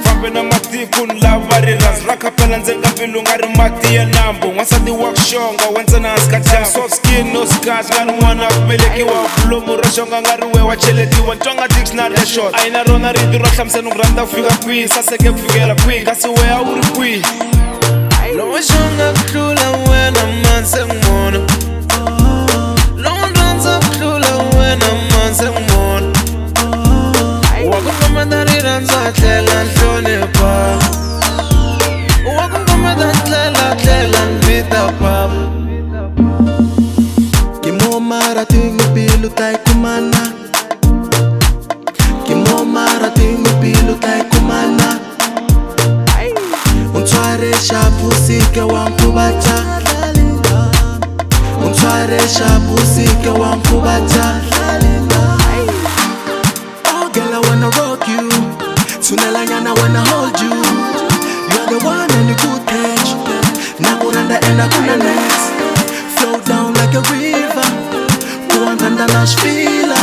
Fambe na matiko lava rirhandzu ra khapela ndzeni ka mbilu nga ri mati ya nambu n'wansati wa kuxonga wa ntsena hansi ka dyambu soft skin no scars nga ri n'wana ku velekiwa vulomu ra xonga nga ri we wa cheletiwa ntsonga dictionary ya short a yi na rona rito ro hlamusela ku rhandza ku fika kwihi saseke ku fikela kwihi kasi we a wu ri kwihi lowo xonga ku tlula wena manse n'wona lowo rhandza ku tlula wena manse n'wona wa ku kometa rirhandzu a tlhela nhlonipha wa ku kometa tlhela nvita papa ke mo marating pilo tay kumana ke mo marating pilo tay kumana untshware shapusike wankubacha untshware shapusike wankubacha. Oh girl, I wanna rock you. Tunalanyana wanna hold you. You're the one and the good catch. Nakuranda and akuna next. Flow down like a river. Kuandanda Nashville.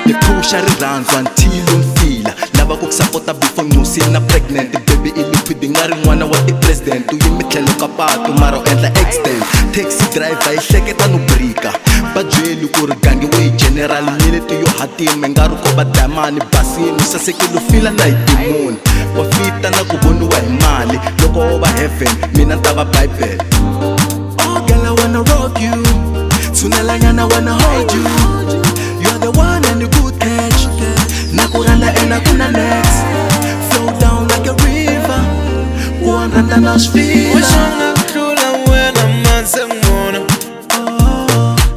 The pusha rirhandzu until unfila. Lava ku kusapota before nusina pregnant. Baby ilipidi ngari n'wana wa ti president. Uyimi tlhelo ka patu mara u endla extend. Taxi driver yi hleketa no brika. Babyeli ku ri gangi we general mileti yo hatima nga ri ko va diamond basini sasekelo fila na hi timoni wa fita na ku voniwa hi mali loko wo va heaven mina ni ta va bible. Oh girl, I wanna rock you. Tunalanyana wanna hold you. You're the one and the good catch. Nakuranda and akuna next. Flow down like a river. Kuandanda Nashville. Washonga kutlula wena manse n'wona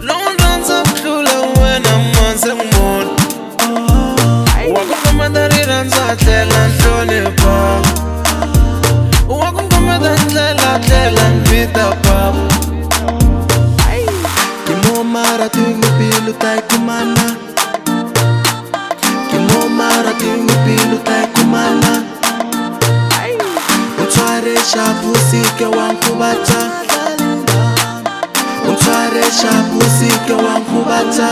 lowo rhandza ku tlula wena manse n'wona wa ku kometa rirhandzu a tlhela nhlonipha wa ku kometa tlhela nvita papa ke mo marating pilo tay kumana ke mo marating pilo tay kumana untshware shapusike wankubacha untshware shapusike wankubacha.